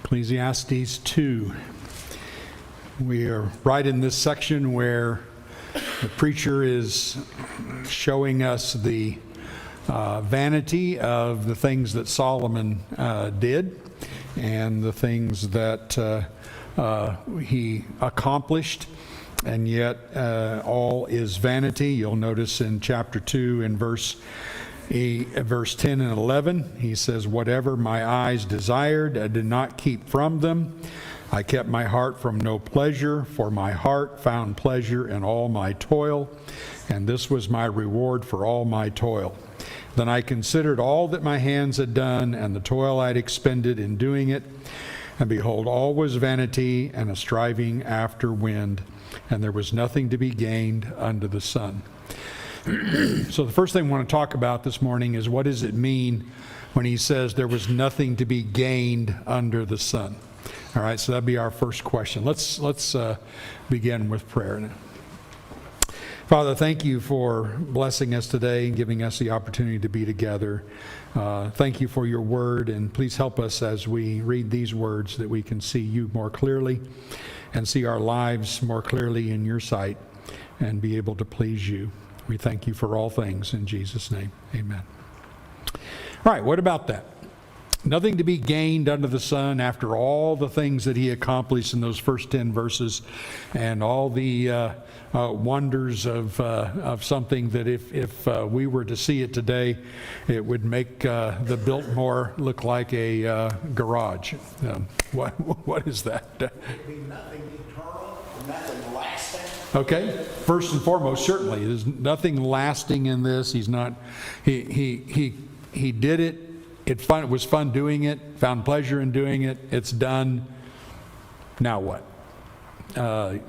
Ecclesiastes 2. We are right in this section where the preacher is showing us the vanity of the things that Solomon did and the things that he accomplished, and yet all is vanity. You'll notice in chapter 2 in verse 10 and 11, he says, "Whatever my eyes desired, I did not keep from them. I kept my heart from no pleasure, for my heart found pleasure in all my toil, and this was my reward for all my toil. Then I considered all that my hands had done, and the toil I had expended in doing it, and behold, all was vanity and a striving after wind, and there was nothing to be gained under the sun." So the first thing I want to talk about this morning is, what does it mean when he says there was nothing to be gained under the sun? All right, so that'd be our first question. Let's begin with prayer now. Father, thank you for blessing us today and giving us the opportunity to be together. Thank you for your word, and please help us as we read these words that we can see you more clearly and see our lives more clearly in your sight and be able to please you. We thank you for all things in Jesus' name. Amen. All right, what about that? Nothing to be gained under the sun after all the things that he accomplished in those first 10 verses and all the wonders of something that if we were to see it today, it would make the Biltmore look like a garage. What is that? It'd be nothing eternal, nothing lasting. Okay, first and foremost, certainly there's nothing lasting in this. He's not. He did it. It was fun doing it. Found pleasure in doing it. It's done. Now what?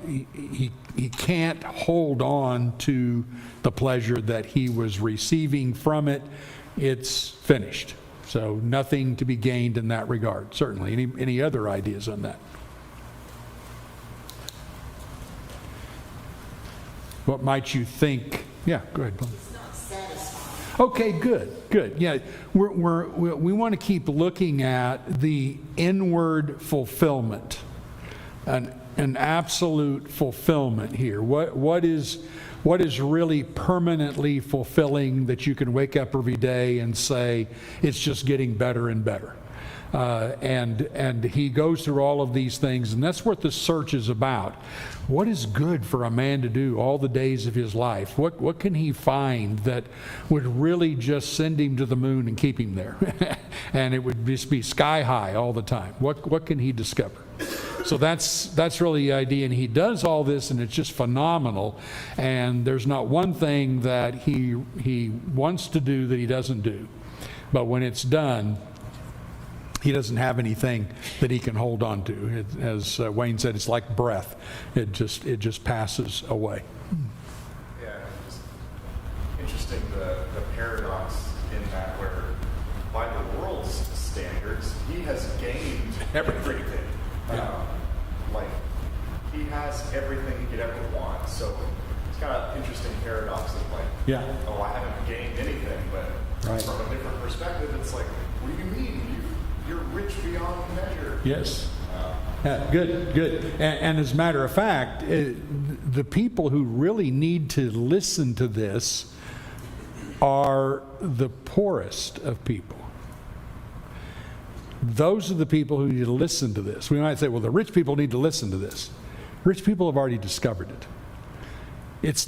He can't hold on to the pleasure that he was receiving from it. It's finished. So nothing to be gained in that regard. Certainly. Any other ideas on that? What might you think? Yeah, go ahead. It's not satisfying. Okay, good. Yeah, we want to keep looking at the inward fulfillment, an absolute fulfillment here. What is really permanently fulfilling that you can wake up every day and say it's just getting better and better. And he goes through all of these things, and that's what the search is about. What is good for a man to do all the days of his life? What can he find that would really just send him to the moon and keep him there? And it would just be sky high all the time. What can he discover? So that's really the idea, and he does all this, and it's just phenomenal. And there's not one thing that he wants to do that he doesn't do. But when it's done, he doesn't have anything that he can hold on to. As Wayne said, it's like breath. It just passes away. Yeah, it's interesting the paradox in that, where by the world's standards, he has gained everything. Like, he has everything he could ever want. So it's kind of an interesting paradox of I haven't gained anything, but right. From a different perspective, it's like, what do you mean? You're rich beyond measure. Yes. Good. And as a matter of fact, the people who really need to listen to this are the poorest of people. Those are the people who need to listen to this. We might say, well, the rich people need to listen to this. Rich people have already discovered it. It's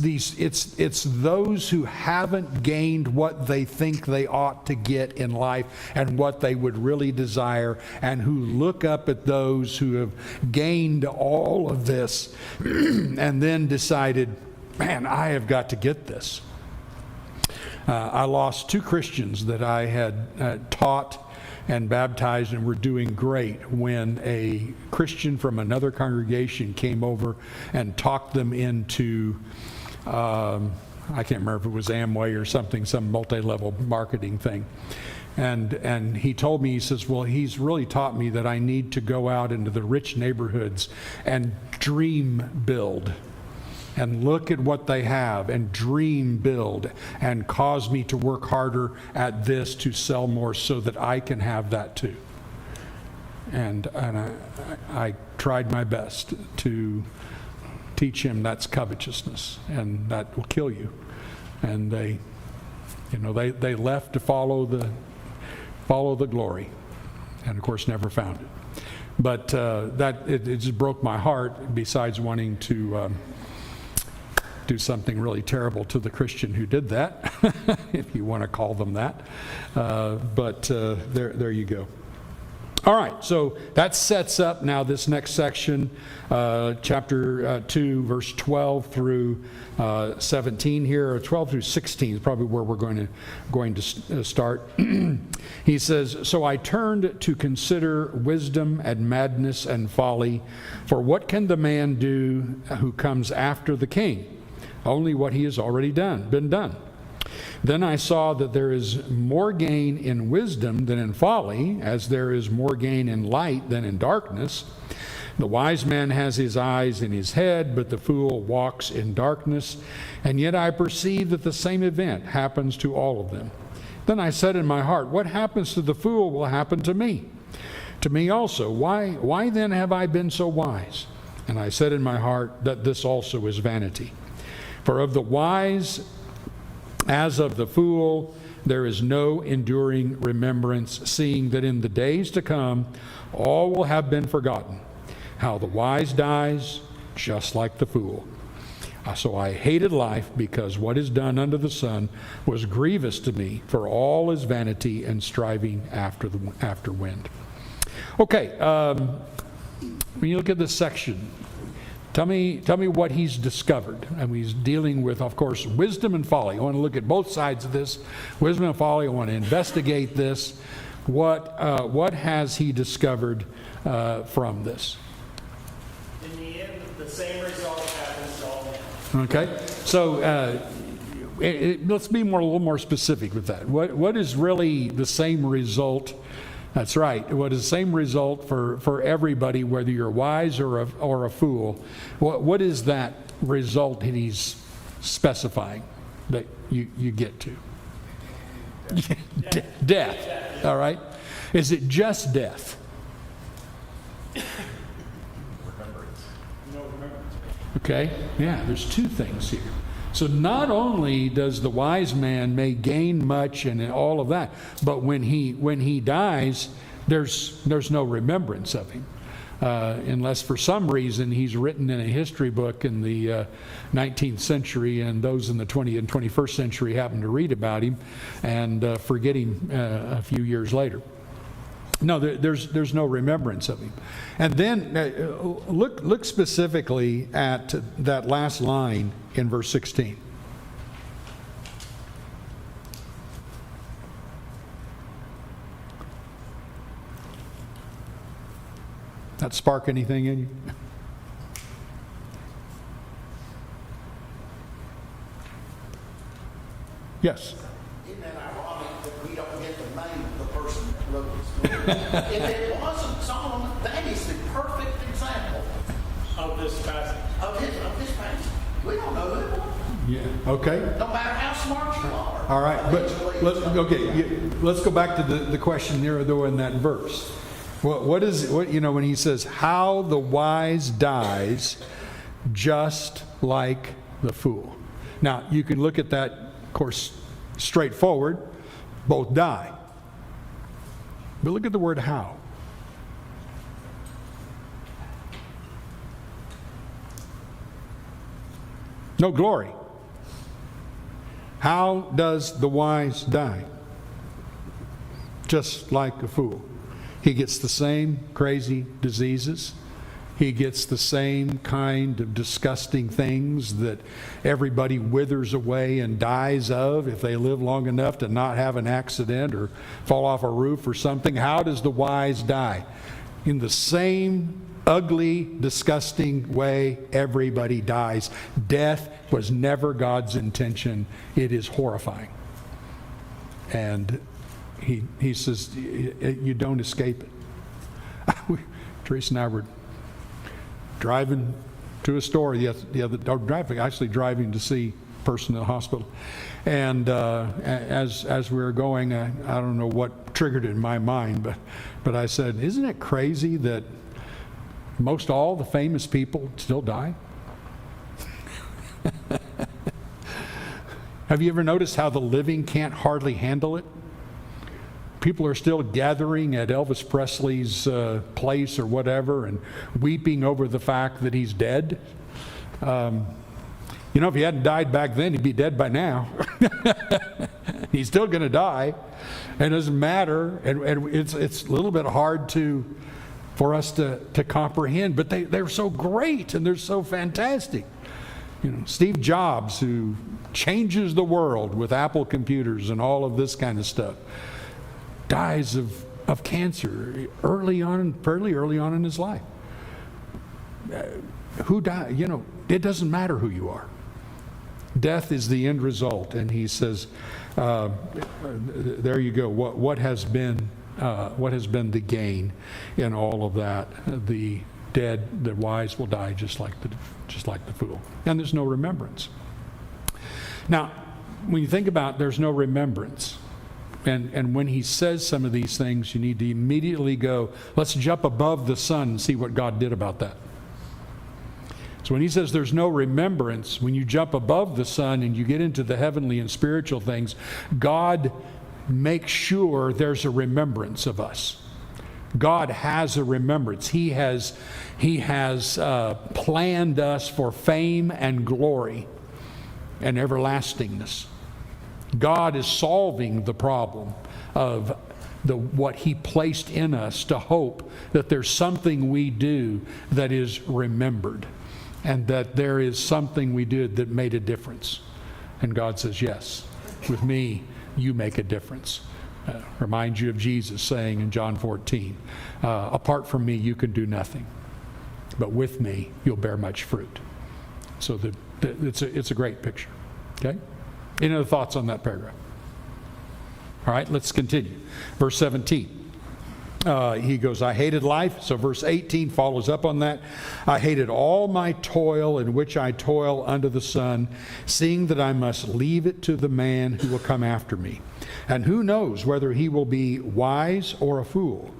those who haven't gained what they think they ought to get in life and what they would really desire, and who look up at those who have gained all of this and then decided, man, I have got to get this. I lost 2 Christians that I had taught and baptized, and were doing great, when a Christian from another congregation came over and talked them into, I can't remember if it was Amway or something, some multi-level marketing thing. And he told me, he says, well, he's really taught me that I need to go out into the rich neighborhoods and dream build. and look at what they have and dream build and cause me to work harder at this to sell more so that I can have that too. And I tried my best to teach him that's covetousness, and that will kill you. And they left to follow the glory, and of course never found it. But it just broke my heart, besides wanting to do something really terrible to the Christian who did that, if you want to call them that. But there you go. All right, so that sets up now this next section, chapter 2, verse 12 through 17 here, or 12 through 16 is probably where we're going to start. He says, "So I turned to consider wisdom and madness and folly, for what can the man do who comes after the king? Only what he has already been done. Then I saw that there is more gain in wisdom than in folly, as there is more gain in light than in darkness. The wise man has his eyes in his head, but the fool walks in darkness. And yet I perceive that the same event happens to all of them. Then I said in my heart, what happens to the fool will happen to me. To me also. Why then have I been so wise? And I said in my heart that this also is vanity. For of the wise as of the fool, there is no enduring remembrance, seeing that in the days to come all will have been forgotten. How the wise dies, just like the fool. So I hated life, because what is done under the sun was grievous to me, for all is vanity and striving after wind." Okay, when you look at this section, Tell me what he's discovered. And he's dealing with, of course, wisdom and folly. I want to look at both sides of this, wisdom and folly. I want to investigate this. What has he discovered from this? In the end, the same result happens to all men. Okay, so let's be a little more specific with that. What is really the same result? That's right. What is the same result for everybody, whether you're wise or a fool? What is that result that he's specifying that you get to? Death. All right. Is it just death? Remembrance. No remembrance. Okay. Yeah. There's two things here. So not only does the wise man may gain much and all of that, but when he dies, there's no remembrance of him, unless for some reason he's written in a history book in the 19th century, and those in the 20th and 21st century happen to read about him and forget him a few years later. No, there's no remembrance of him. And then look specifically at that last line in verse 16. That spark anything in you? Yes. Isn't that ironic that we don't get the name of the person that wrote this? If it wasn't Solomon, that is the perfect example Of this passage. of this passage. We don't know who it was. Yeah. Okay. No matter how smart you are. All right, but Eventually, let's go back to the question there, though, in that verse. What when he says, "How the wise dies, just like the fool." Now you can look at that, of course, straightforward. Both die. But look at the word "how." No glory. How does the wise die? Just like a fool. He gets the same crazy diseases. He gets the same kind of disgusting things that everybody withers away and dies of if they live long enough to not have an accident or fall off a roof or something. How does the wise die? In the same ugly, disgusting way everybody dies. Death was never God's intention. It is horrifying. And he says, you don't escape it. Teresa and I were driving to a store driving to see person in the hospital. And as we were going, I don't know what triggered it in my mind, but I said, isn't it crazy that most all the famous people still die? Have you ever noticed how the living can't hardly handle it? People are still gathering at Elvis Presley's place or whatever and weeping over the fact that he's dead. You know, if he hadn't died back then, he'd be dead by now. He's still going to die. And it doesn't matter. And it's a little bit hard for us to comprehend. But they're so great and they're so fantastic. You know, Steve Jobs, who changes the world with Apple computers and all of this kind of stuff, dies of cancer fairly early on in his life. Who died? You know, it doesn't matter who you are. Death is the end result. And he says, there you go. What has been the gain in all of that? The dead, the wise will die just like the fool. And there's no remembrance. Now, when you think about there's no remembrance, and when he says some of these things, you need to immediately go, let's jump above the sun and see what God did about that. So when he says there's no remembrance, when you jump above the sun and you get into the heavenly and spiritual things, God makes sure there's a remembrance of us. God has a remembrance. He has planned us for fame and glory and everlastingness. God is solving the problem of what he placed in us to hope that there's something we do that is remembered and that there is something we did that made a difference. And God says, yes, with me, you make a difference. Reminds you of Jesus saying in John 14, apart from me, you can do nothing. But with me, you'll bear much fruit. So it's a great picture. Okay? Any other thoughts on that paragraph? All right, let's continue. Verse 17. He goes, I hated life. So verse 18 follows up on that. I hated all my toil in which I toil under the sun, seeing that I must leave it to the man who will come after me. And who knows whether he will be wise or a fool.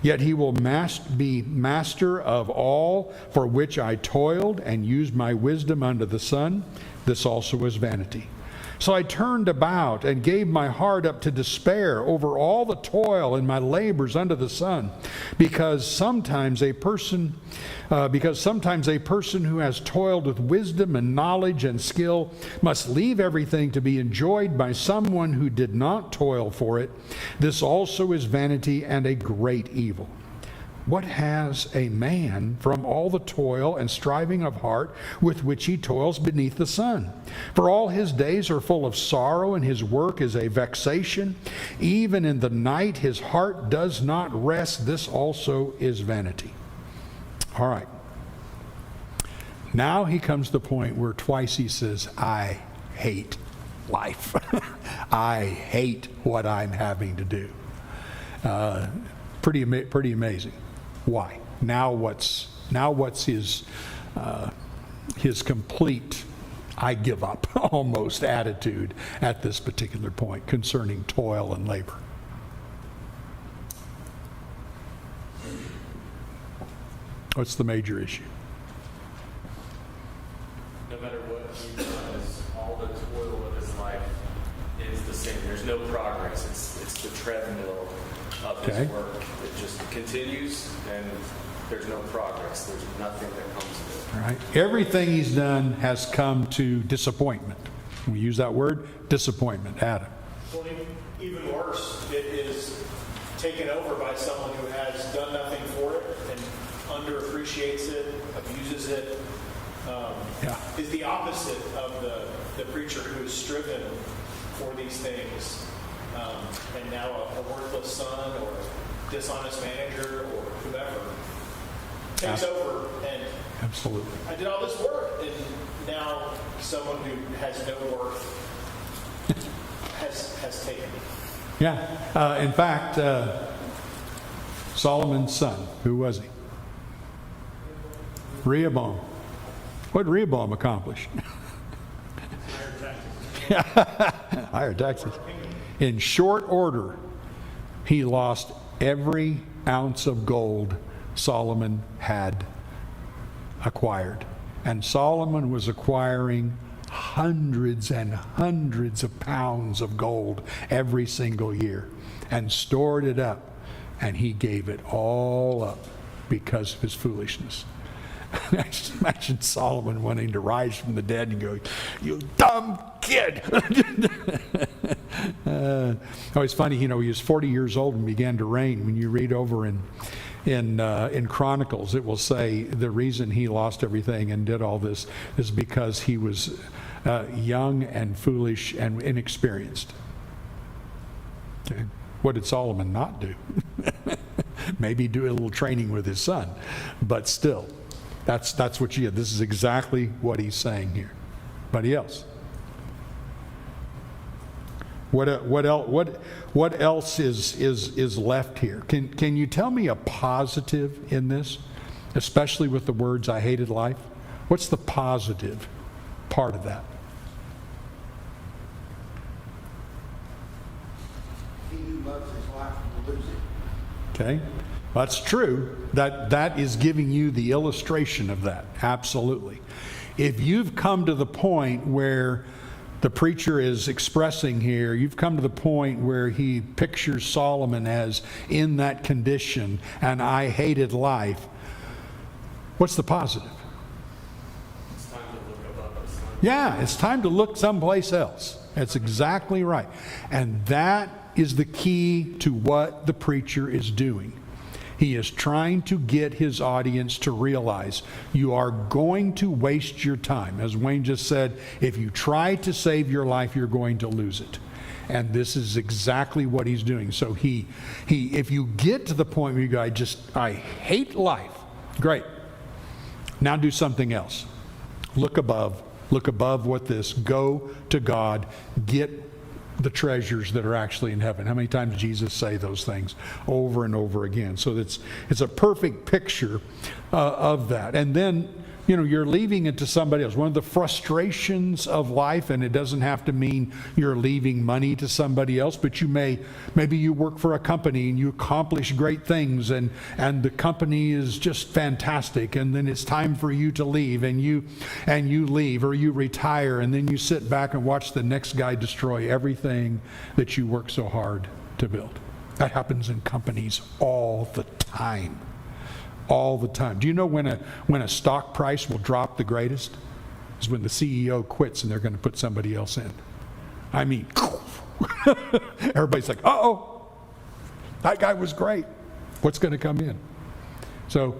Yet he will be master of all for which I toiled and used my wisdom under the sun. This also is vanity. So I turned about and gave my heart up to despair over all the toil and my labors under the sun, because sometimes a person who has toiled with wisdom and knowledge and skill must leave everything to be enjoyed by someone who did not toil for it. This also is vanity and a great evil. What has a man from all the toil and striving of heart with which he toils beneath the sun? For all his days are full of sorrow, and his work is a vexation. Even in the night his heart does not rest. This also is vanity. All right. Now he comes to the point where twice he says, I hate life. I hate what I'm having to do. Pretty amazing. Why? Now what's his complete I give up almost attitude at this particular point concerning toil and labor? What's the major issue? No matter what he does, all the toil of his life is the same. There's no progress. It's the treadmill of his work. It just continues, and there's no progress. There's nothing that comes of it. All right. Everything he's done has come to disappointment. We use that word, disappointment. Adam. Well, even worse, it is taken over by someone who has done nothing for it and underappreciates it, abuses it. Is the opposite of the preacher who has striven for these things. And now a worthless son or a dishonest manager or whoever takes over and absolutely. I did all this work, and now someone who has no worth has taken it. Yeah. In fact, Solomon's son, who was he? Rehoboam. What did Rehoboam accomplish? Higher taxes. In short order, he lost every ounce of gold Solomon had acquired. And Solomon was acquiring hundreds and hundreds of pounds of gold every single year and stored it up. And he gave it all up because of his foolishness. I just imagine Solomon wanting to rise from the dead and go, "You dumb kid." It's funny, he was 40 years old and began to reign. When you read over in Chronicles, it will say the reason he lost everything and did all this is because he was young and foolish and inexperienced. Okay. What did Solomon not do? Maybe do a little training with his son, but still, that's what you get. This is exactly what he's saying here. Anybody else? What else is left here? Can you tell me a positive in this, especially with the words "I hated life"? What's the positive part of that? He who loves his life will lose it. Okay, that's true. That is giving you the illustration of that. Absolutely. If you've come to the point where the preacher is expressing here, you've come to the point where he pictures Solomon as in that condition, and I hated life. What's the positive? It's time to look above us. Yeah, it's time to look someplace else. That's exactly right. And that is the key to what the preacher is doing. He is trying to get his audience to realize you are going to waste your time. As Wayne just said, if you try to save your life, you're going to lose it. And this is exactly what he's doing. So if you get to the point where you go, I hate life, great. Now do something else. Look above what this, go to God, get the treasures that are actually in heaven. How many times did Jesus say those things over and over again? So it's a perfect picture of that. And then, you're leaving it to somebody else. One of the frustrations of life, and it doesn't have to mean you're leaving money to somebody else, but maybe you work for a company and you accomplish great things, and the company is just fantastic, and then it's time for you to leave, and you leave, or you retire, and then you sit back and watch the next guy destroy everything that you worked so hard to build. That happens in companies all the time. All the time. Do you know when a stock price will drop the greatest? Is when the CEO quits and they're going to put somebody else in. I mean, everybody's like, uh-oh, that guy was great. What's going to come in? So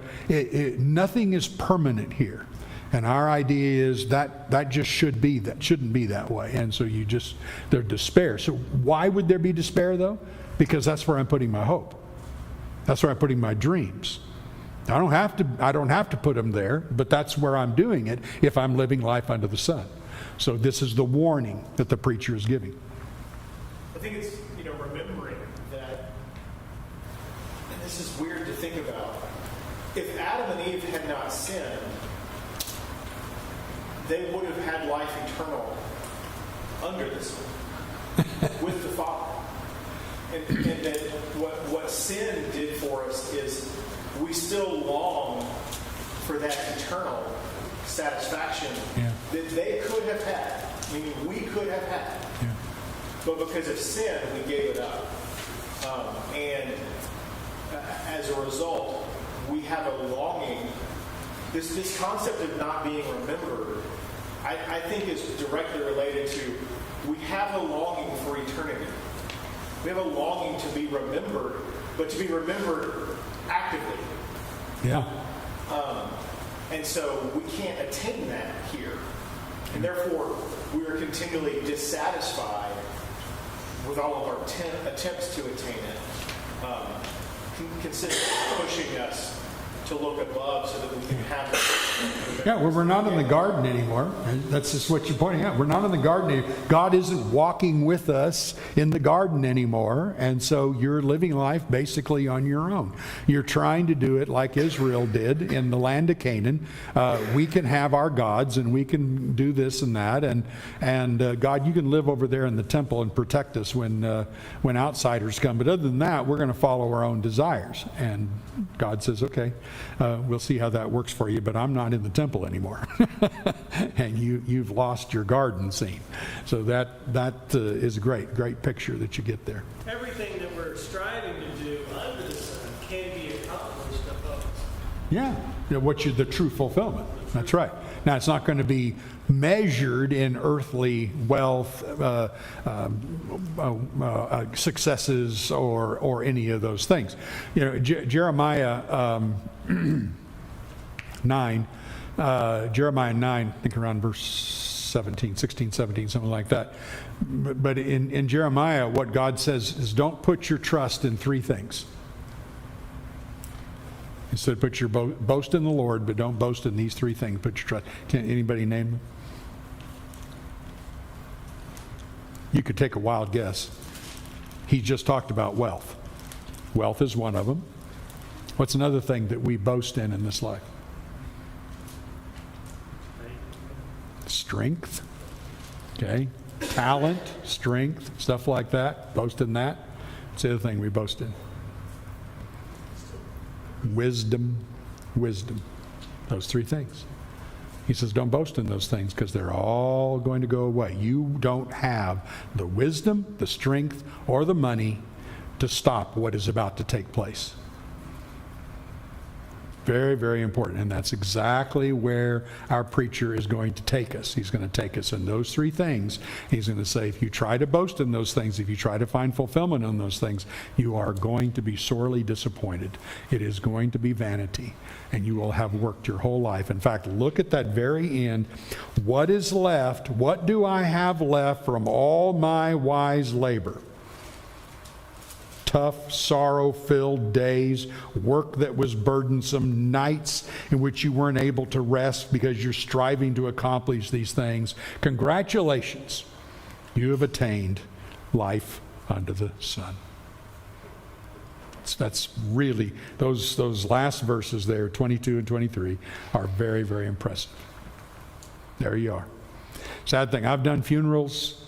nothing is permanent here. And our idea is that just shouldn't be that way. And so there's despair. So why would there be despair though? Because that's where I'm putting my hope. That's where I'm putting my dreams. I don't have to put them there, but that's where I'm doing it if I'm living life under the sun. So this is the warning that the preacher is giving. I think it's, remembering that, and this is weird to think about, if Adam and Eve had not sinned, they would have had life eternal under this one, with the Father. And that what sin did for us is we still long for that eternal satisfaction that they could have had. Meaning we could have had. Yeah. But because of sin, we gave it up. And as a result, we have a longing. This concept of not being remembered, I think is directly related to we have a longing for eternity. We have a longing to be remembered, but to be remembered actively. Yeah. And so we can't attain that here. And therefore, we are continually dissatisfied with all of our attempts to attain it, consider pushing us to to look above so that we can have. Yeah, well, we're not in the garden anymore. And that's just what you're pointing out. We're not in the garden anymore. God isn't walking with us in the garden anymore. And so you're living life basically on your own. You're trying to do it like Israel did in the land of Canaan. We can have our gods and we can do this and that. And God, you can live over there in the temple and protect us when outsiders come. But other than that, we're going to follow our own desires. And God says, okay, we'll see how that works for you, but I'm not in the temple anymore. And you've lost your garden scene. So that is a great picture that you get there. Everything that we're striving to do under the sun can be accomplished above. Yeah, the true fulfillment. That's right. Now, it's not going to be measured in earthly wealth, successes, or any of those things. Jeremiah 9, I think around verse 16, 17, something like that. But in Jeremiah, what God says is, don't put your trust in three things. He said, put your boast in the Lord, but don't boast in these three things. Put your trust. Can anybody name them? You could take a wild guess. He just talked about wealth. Wealth is one of them. What's another thing that we boast in this life? Strength. Okay. Talent, strength, stuff like that. Boast in that. What's the other thing we boast in? Wisdom. Those three things. He says, don't boast in those things because they're all going to go away. You don't have the wisdom, the strength, or the money to stop what is about to take place. Very, very important. And that's exactly where our preacher is going to take us. He's going to take us in those three things. He's going to say, if you try to boast in those things, if you try to find fulfillment in those things, you are going to be sorely disappointed. It is going to be vanity, and you will have worked your whole life. In fact, look at that very end. What is left? What do I have left from all my wise labor? Tough, sorrow-filled days, work that was burdensome, nights in which you weren't able to rest because you're striving to accomplish these things. Congratulations, you have attained life under the sun. That's really, those last verses there, 22 and 23, are very, very impressive. There you are. Sad thing, I've done funerals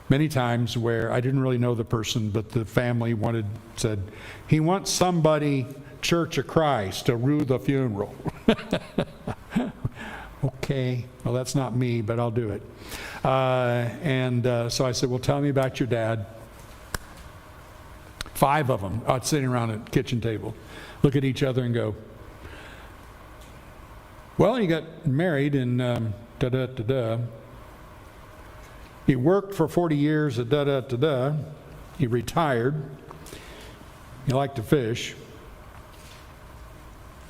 many times where I didn't really know the person, but the family said, he wants somebody, Church of Christ, to rue the funeral. Okay, well, that's not me, but I'll do it. So I said, well, tell me about your dad. 5 of them sitting around a kitchen table, look at each other and go, well, he got married and da-da-da-da. He worked for 40 years at da-da-da-da. He retired. He liked to fish.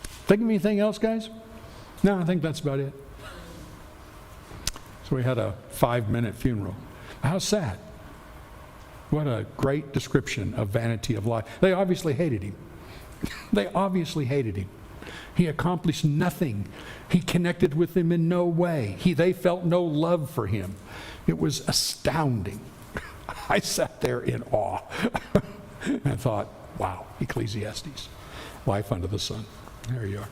Think of anything else, guys? No, I think that's about it. So we had a 5-minute funeral. How sad. What a great description of vanity of life. They obviously hated him. They obviously hated him. He accomplished nothing. He connected with them in no way. They felt no love for him. It was astounding. I sat there in awe and thought, wow, Ecclesiastes, life under the sun. There you are.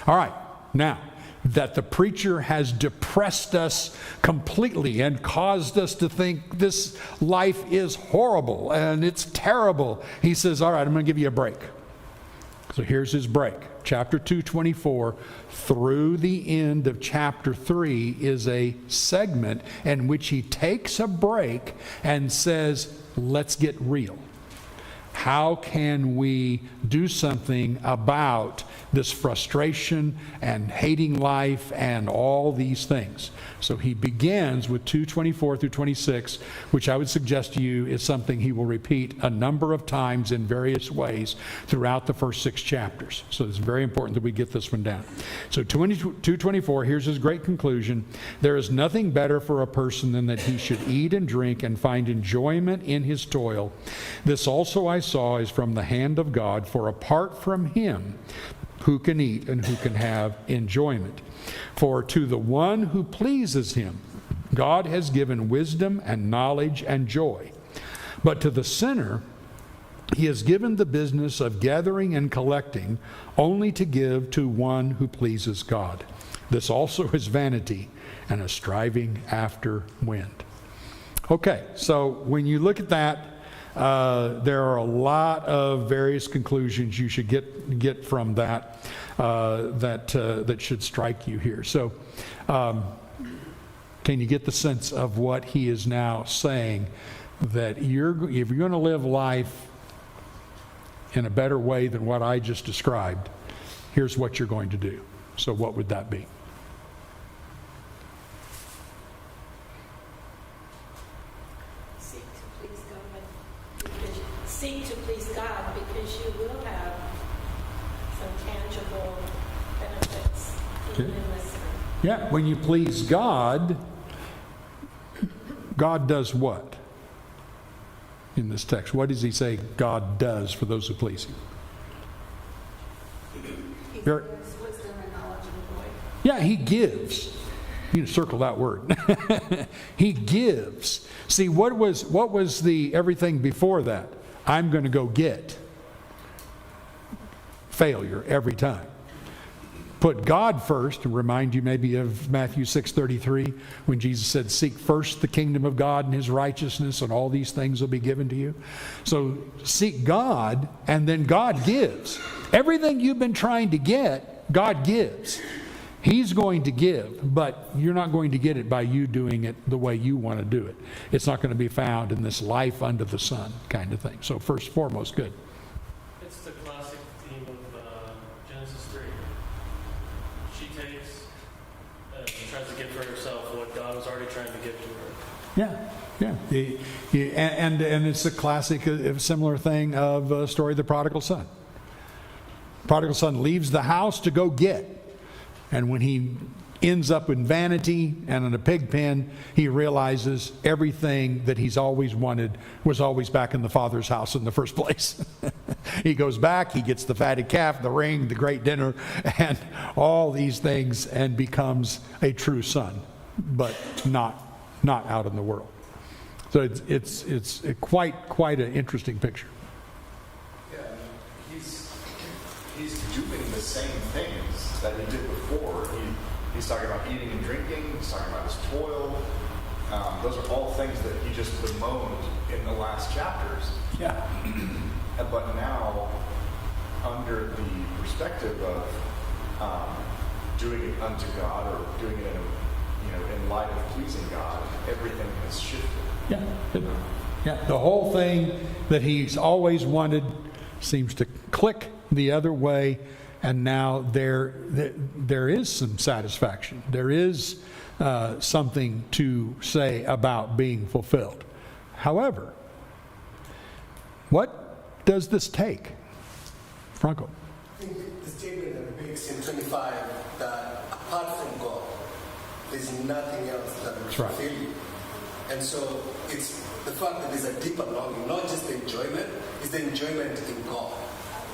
All right, now that the preacher has depressed us completely and caused us to think this life is horrible and it's terrible, he says, all right, I'm going to give you a break. So here's his break. Chapter 2:24 through the end of chapter 3 is a segment in which he takes a break and says, let's get real. How can we do something about this frustration and hating life and all these things? So he begins with 2:24 through 26, which I would suggest to you is something he will repeat a number of times in various ways throughout the first 6 chapters. So it's very important that we get this one down. So 2:24, here's his great conclusion. There is nothing better for a person than that he should eat and drink and find enjoyment in his toil. This also I saw saw is from the hand of God, for apart from him, who can eat and who can have enjoyment? For to the one who pleases him, God has given wisdom and knowledge and joy. But to the sinner, he has given the business of gathering and collecting only to give to one who pleases God. This also is vanity and a striving after wind. Okay, so when you look at that, there are a lot of various conclusions you should get from that that should strike you here. So, can you get the sense of what he is now saying? That if you're going to live life in a better way than what I just described, here's what you're going to do. So, what would that be? Seek to please God because you will have some tangible benefits even in listening. Yeah, when you please God, God does what? In this text, what does he say God does for those who please him? He Very- gives wisdom and knowledge and joy. Yeah, he gives. You can circle that word. He gives. See, what was the everything before that? I'm going to go get. Failure every time. Put God first, and remind you maybe of Matthew 6:33, when Jesus said, seek first the kingdom of God and his righteousness, and all these things will be given to you. So seek God, and then God gives. Everything you've been trying to get, God gives. He's going to give, but you're not going to get it by you doing it the way you want to do it. It's not going to be found in this life under the sun kind of thing. So first and foremost, good. It's the classic theme of Genesis 3. She takes and tries to get for herself what God was already trying to give to her. Yeah. And it's a classic, a similar thing of a story of the prodigal son. Prodigal son leaves the house to go get. And when he ends up in vanity and in a pig pen, he realizes everything that he's always wanted was always back in the Father's house in the first place. He goes back, he gets the fatted calf, the ring, the great dinner, and all these things, and becomes a true son, but not out in the world. So it's quite an interesting picture. Yeah, he's doing the same things that he did before. He's talking about eating and drinking. He's talking about his toil. Those are all things that he just bemoaned in the last chapters. Yeah. But now, under the perspective of doing it unto God, or doing it in light of pleasing God, everything has shifted. Yeah. Yeah. The whole thing that he's always wanted seems to click the other way, and now there is some satisfaction. There is something to say about being fulfilled. However, what does this take? Franco. I think the statement that makes in 25 that apart from God, there's nothing else that will That's right. fulfill you. And so it's the fact that there's a deeper longing, not just the enjoyment, it's the enjoyment in God,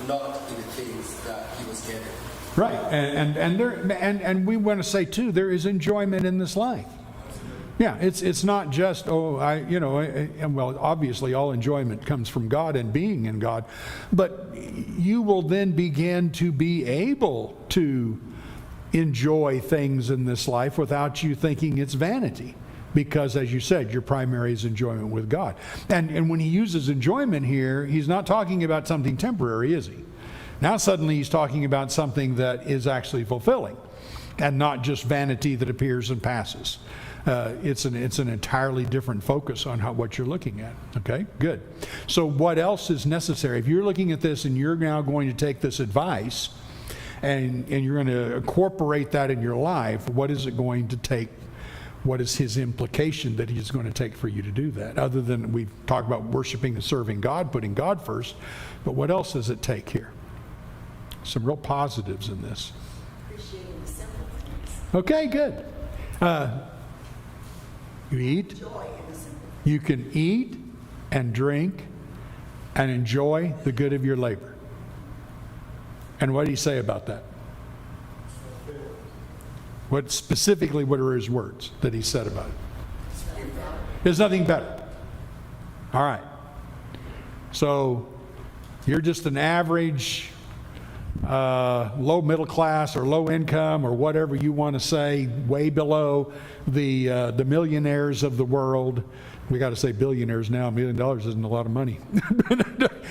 not in the things that he was getting. Right, and we want to say too, there is enjoyment in this life. Yeah, it's not just well, obviously all enjoyment comes from God and being in God, but you will then begin to be able to enjoy things in this life without you thinking it's vanity. Because, as you said, your primary is enjoyment with God. And when he uses enjoyment here, he's not talking about something temporary, is he? Now suddenly he's talking about something that is actually fulfilling, and not just vanity that appears and passes. It's an entirely different focus on what you're looking at. Okay, good. So what else is necessary? If you're looking at this and you're now going to take this advice and you're going to incorporate that in your life, what is it going to take? What is his implication that he's going to take for you to do that? Other than we've talked about worshiping and serving God, putting God first, but what else does it take here? Some real positives in this. Appreciating the simple things. Okay, good. You eat. Joy in the simple You can eat and drink and enjoy the good of your labor. And what did he say about that? What specifically, what are his words that he said about it? There's nothing better. All right. So you're just an average low middle class or low income or whatever you want to say, way below the millionaires of the world. We got to say billionaires now. $1 million isn't a lot of money.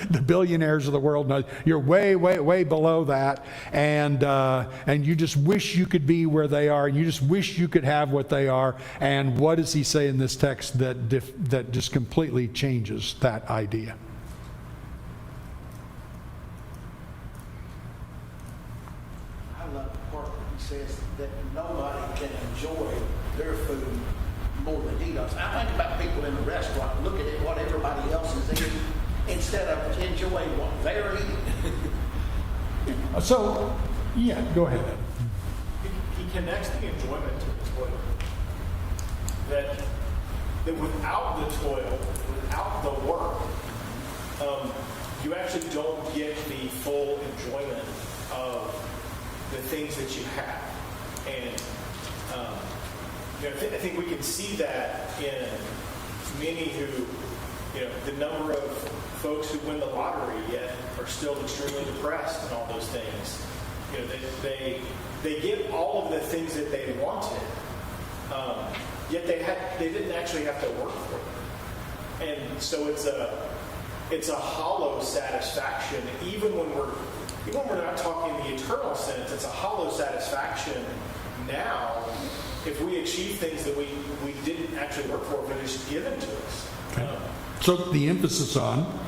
The billionaires of the world, no, you're way, way, way below that, and you just wish you could be where they are, and you just wish you could have what they are. And what does he say in this text that just completely changes that idea? I love the part that he says that nobody can enjoy their food more than he does. I think about people in the restaurant looking at what everybody else is eating instead of enjoying what they're eating. So, yeah, go ahead. He connects the enjoyment to the toil. That without the toil, without the work, you actually don't get the full enjoyment of the things that you have. And I think we can see that in many who, the number of folks who win the lottery yet are still extremely depressed and all those things. They get all of the things that they wanted, yet they didn't actually have to work for them. And so it's a hollow satisfaction, even when we're not talking the eternal sense. It's a hollow satisfaction now if we achieve things that we didn't actually work for, but it's given to us. Okay. So the emphasis on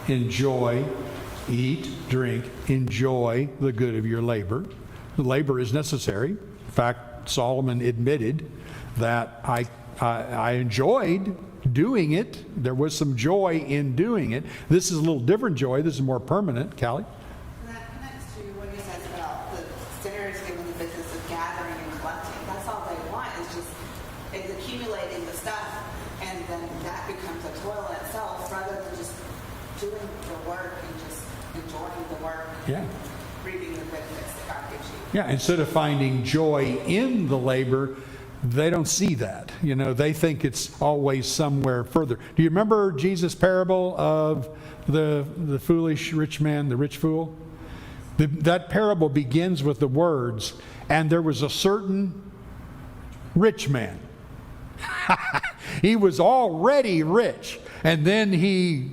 enjoy, eat, drink, enjoy the good of your labor. The labor is necessary. In fact, Solomon admitted that I enjoyed doing it. There was some joy in doing it. This is a little different joy. This is more permanent. Callie? And that connects to what he says about the sinners given the business of gathering and collecting. That's all they want is accumulating the stuff, and then that becomes a toil in itself rather than just doing the work and just enjoying the work. Yeah. Reaping the benefits that God gives you. Yeah, instead of finding joy in the labor, they don't see that. They think it's always somewhere further. Do you remember Jesus' parable of the foolish rich man, the rich fool? That parable begins with the words, and there was a certain rich man. He was already rich, and then he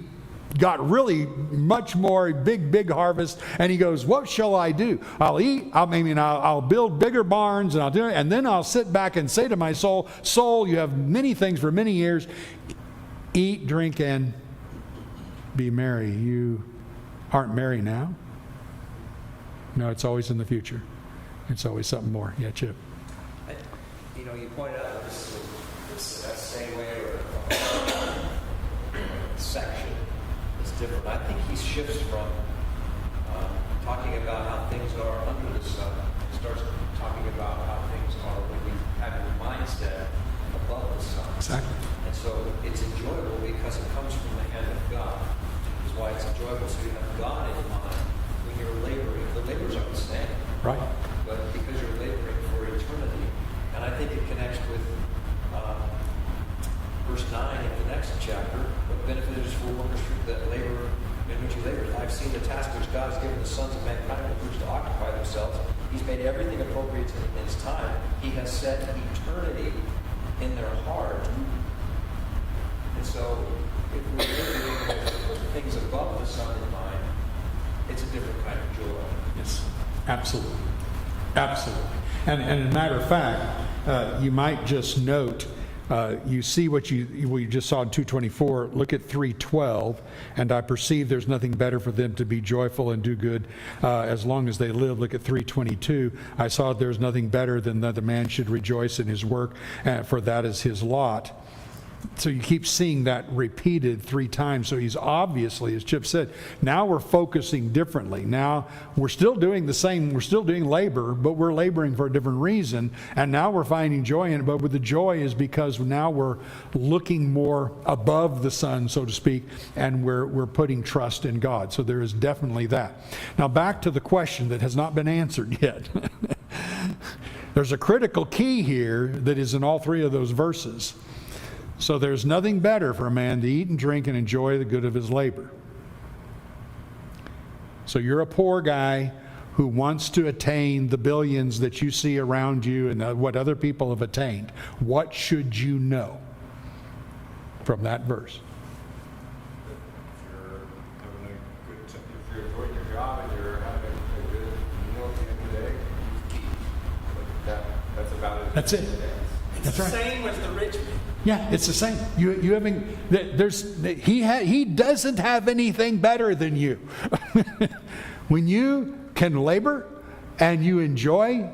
got really much more, big harvest, and he goes, what shall I do? I'll build bigger barns, and I'll do it, and then I'll sit back and say to my soul, you have many things for many years. Eat, drink, and be merry. You aren't merry now? No, it's always in the future. It's always something more. Yeah, Chip. You pointed out this same way or section is different. I think he shifts from talking about how things are under the sun and starts talking about how things are when you have your mindset above the sun. Exactly. And so it's enjoyable because it comes from the hand of God. Which is why it's enjoyable. So you have God in mind when you're laboring. The labors are the same. Right. But because you're laboring for eternity, and I think it connects with verse 9 of the next chapter, what benefit is for workers that labor in which you labor. I've seen the task which God has given the sons of mankind with which to occupy themselves. He's made everything appropriate in his time. He has set eternity in their heart. And so if we're living with things above the sun in mind, it's a different kind of joy. Yes, absolutely. Absolutely. And as a matter of fact, you might just note, you see what we just saw in 2:24. Look at 3:12. And I perceive there's nothing better for them to be joyful and do good as long as they live. Look at 3:22. I saw there's nothing better than that the man should rejoice in his work, for that is his lot. So you keep seeing that repeated 3 times. So he's obviously, as Chip said, now we're focusing differently. Now we're still doing the same, we're still doing labor, but we're laboring for a different reason. And now we're finding joy in it. But with the joy is because now we're looking more above the sun, so to speak, and we're putting trust in God. So there is definitely that. Now back to the question that has not been answered yet. There's a critical key here that is in all 3 of those verses. So there's nothing better for a man to eat and drink and enjoy the good of his labor. So you're a poor guy who wants to attain the billions that you see around you and what other people have attained. What should you know from that verse? If you're enjoying your job and you're having a good meal at the end of the day, you eat. That's about it. That's it. That's right. Same as the rich man. Yeah, it's the same. You having he doesn't have anything better than you. When you can labor and you enjoy,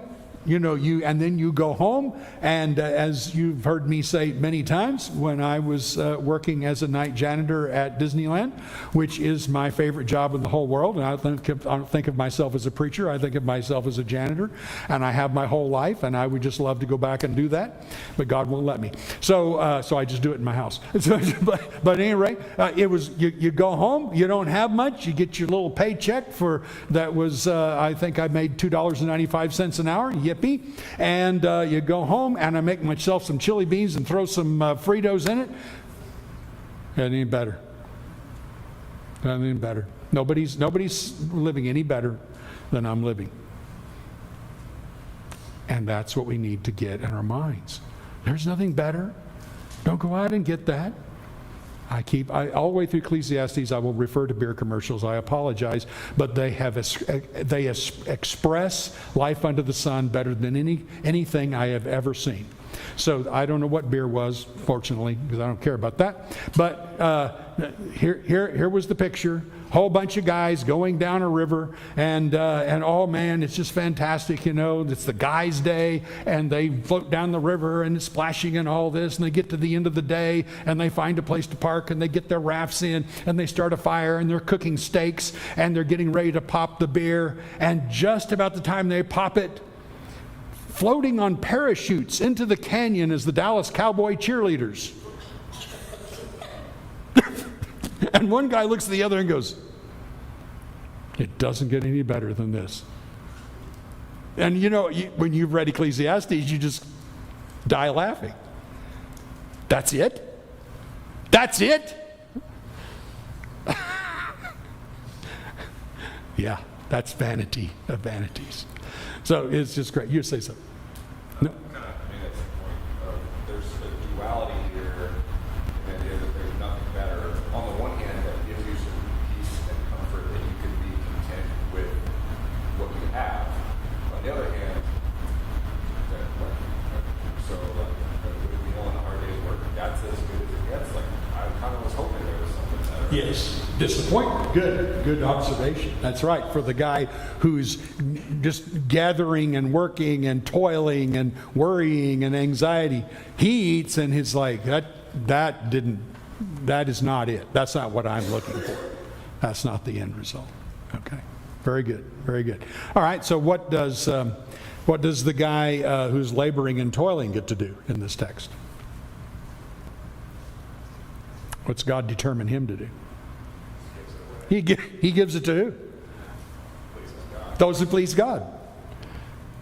and then you go home, and as you've heard me say many times, when I was working as a night janitor at Disneyland, which is my favorite job in the whole world, and I don't think of myself as a preacher, I think of myself as a janitor, and I have my whole life, and I would just love to go back and do that, but God won't let me. So I just do it in my house. But at any rate, it was you go home, you don't have much, you get your little paycheck that was I think I made $2.95 an hour. Yippee. And you go home, and I make myself some chili beans and throw some Fritos in it. It ain't better. It ain't better. Nobody's living any better than I'm living. And that's what we need to get in our minds. There's nothing better. Don't go out and get that. All the way through Ecclesiastes, I will refer to beer commercials. I apologize, but they express life under the sun better than anything I have ever seen. So I don't know what beer was, fortunately, because I don't care about that. But here was the picture. Whole bunch of guys going down a river, and oh man, it's just fantastic, it's the guys' day, and they float down the river, and it's splashing and all this, and they get to the end of the day, and they find a place to park, and they get their rafts in, and they start a fire, and they're cooking steaks, and they're getting ready to pop the beer, and just about the time they pop it, floating on parachutes into the canyon is the Dallas Cowboy cheerleaders. And one guy looks at the other and goes, "It doesn't get any better than this." And when you've read Ecclesiastes, you just die laughing. That's it? That's it? Yeah, that's vanity of vanities. So it's just great. You say something. No. That's the point. There's a duality here. The idea that there's nothing better. On the one hand, that gives you some peace and comfort that you can be content with what you have. On the other hand, we know on a hard day's work, that's as good as it gets. I kind of was hoping there was something better. Yes, disappointment. Good observation. That's right. For the guy who's just gathering and working and toiling and worrying and anxiety, he eats and he's like, that is not it. That's not what I'm looking for. That's not the end result. Okay. Very good. Very good. All right. So what does the guy who's laboring and toiling get to do in this text? What's God determine him to do? He gives it to who? Those who please God.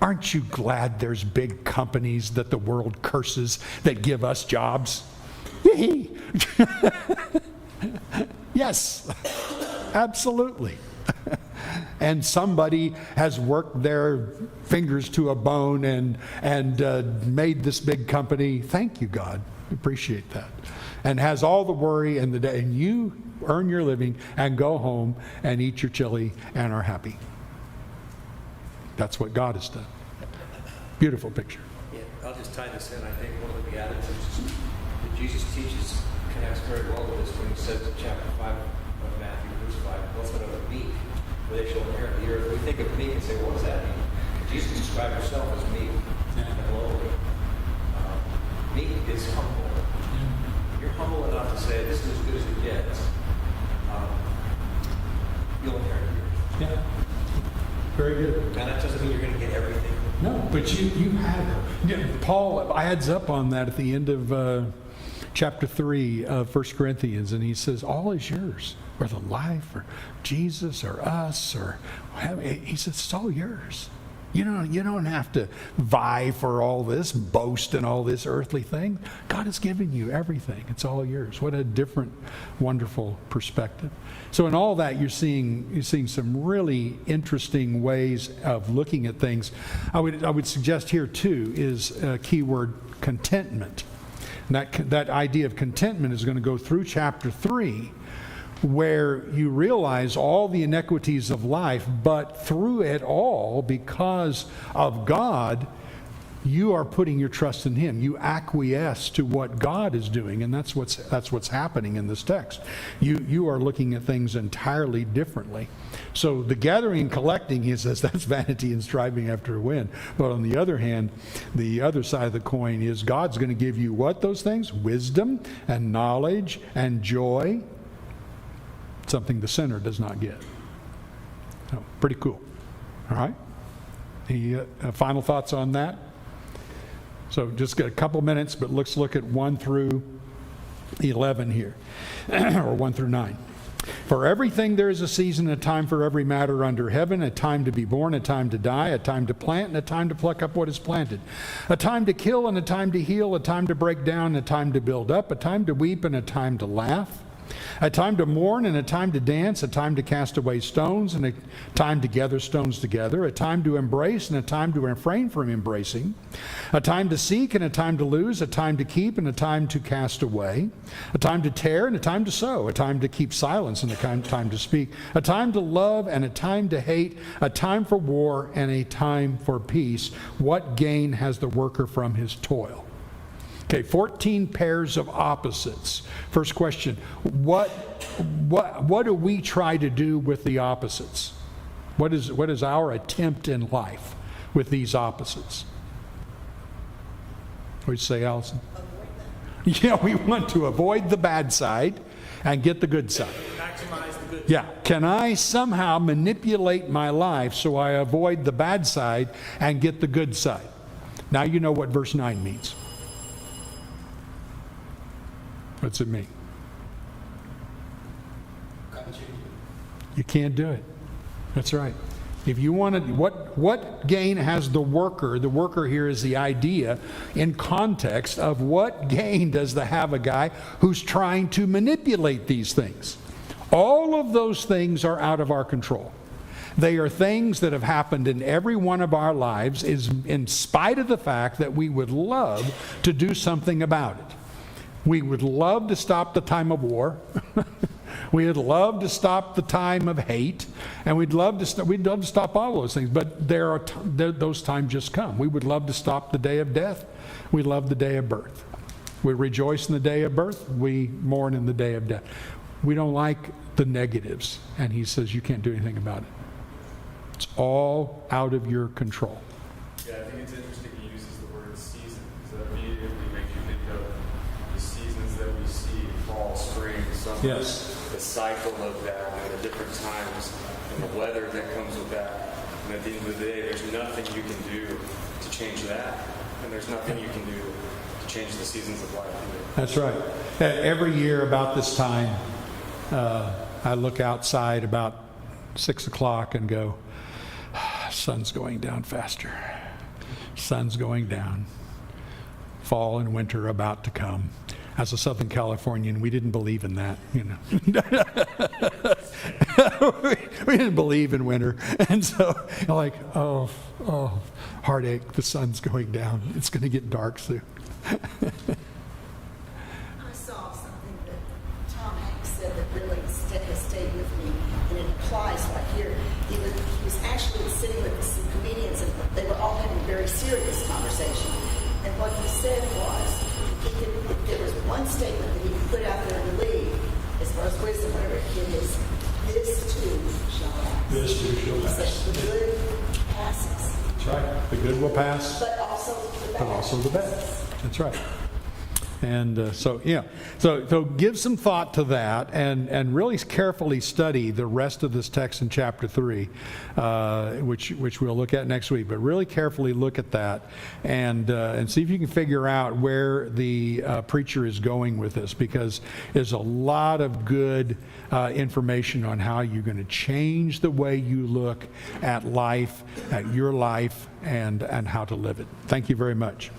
Aren't you glad there's big companies that the world curses that give us jobs? Yes, absolutely. And somebody has worked their fingers to a bone and made this big company. Thank you, God. Appreciate that. And has all the worry and the day, and you earn your living and go home and eat your chili and are happy. That's what God has done. Beautiful picture. Yeah, I'll just tie this in. I think one of the beatitudes that Jesus teaches connects very well with this when he says in chapter 5 of Matthew, verse 5, "Blessed are the meek, for they shall inherit the earth." We think of meek and say, what does that mean? Jesus described himself as meek and lowly. Meek is humble. you're humble enough to say this is as good as it gets, you'll inherit yours. Yeah. Very good. And that doesn't mean you're going to get everything. No, but you have it. Paul adds up on that at the end of chapter 3 of 1 Corinthians, and he says, all is yours, whether life or Jesus or us or he says, it's all yours. You don't have to vie for all this, boast in all this earthly thing. God has given you everything. It's all yours. What a different, wonderful perspective. So in all that, you're seeing some really interesting ways of looking at things. I would suggest here too is a key word, contentment. And that idea of contentment is going to go through chapter 3, where you realize all the inequities of life, but through it all, because of God, you are putting your trust in Him. You acquiesce to what God is doing, and that's what's happening in this text. You are looking at things entirely differently. So the gathering and collecting, he says, that's vanity and striving after a wind. But on the other hand, the other side of the coin is God's going to give you what those things? Wisdom and knowledge and joy. Something the sinner does not get. So, pretty cool. All right? Any final thoughts on that? So just get a couple minutes, but let's look at 1 through 11 here, or 1 through 9. For everything there is a season, a time for every matter under heaven, a time to be born, a time to die, a time to plant, and a time to pluck up what is planted, a time to kill and a time to heal, a time to break down, and a time to build up, a time to weep and a time to laugh, a time to mourn and a time to dance, a time to cast away stones and a time to gather stones together, a time to embrace and a time to refrain from embracing, a time to seek and a time to lose, a time to keep and a time to cast away, a time to tear and a time to sow, a time to keep silence and a time to speak, a time to love and a time to hate, a time for war and a time for peace. What gain has the worker from his toil? Okay, 14 pairs of opposites. First question, what do we try to do with the opposites? What is our attempt in life with these opposites? What do you say, Allison? Avoid them. Yeah, we want to avoid the bad side and get the good side. Maximize the good. Yeah, can I somehow manipulate my life so I avoid the bad side and get the good side? Now you know what verse 9 means. What's it mean? You can't do it. That's right. If you want to, what gain has the worker? The worker here is the idea in context of what gain does have a guy who's trying to manipulate these things. All of those things are out of our control. They are things that have happened in every one of our lives, is in spite of the fact that we would love to do something about it. We would love to stop the time of war. We would love to stop the time of hate, and we'd love to stop all those things. But those times just come. We would love to stop the day of death. We love the day of birth. We rejoice in the day of birth. We mourn in the day of death. We don't like the negatives, and he says you can't do anything about it. It's all out of your control. Yeah, I think it's interesting he uses the word season, because that immediately makes you think of the seasons that we see, fall, spring, summer. Yes. The cycle of that, and the different times, and the weather that comes with that. And at the end of the day, there's nothing you can do to change that, and there's nothing you can do to change the seasons of life either. That's right. Every year about this time, I look outside about 6 o'clock and go, sun's going down faster. Sun's going down. Fall and winter are about to come. As a Southern Californian, we didn't believe in that, you know. We didn't believe in winter. And so, like, oh, heartache, the sun's going down. It's going to get dark soon. I saw something that Tom Hanks said that really has stayed with me, and it applies right here. He was actually sitting with some comedians, and they were all having a very serious conversation. And what he said was, if there was one statement that he could put out there and leave, as far as wisdom, whatever it is, this too shall pass. This too shall pass. He said, the good passes. That's right. The good will pass, But also the bad. but also the bad. That's right. And so give some thought to that, and really carefully study the rest of this text in chapter 3, which we'll look at next week. But really carefully look at that and see if you can figure out where the preacher is going with this, because there's a lot of good information on how you're going to change the way you look at life, at your life, and how to live it. Thank you very much.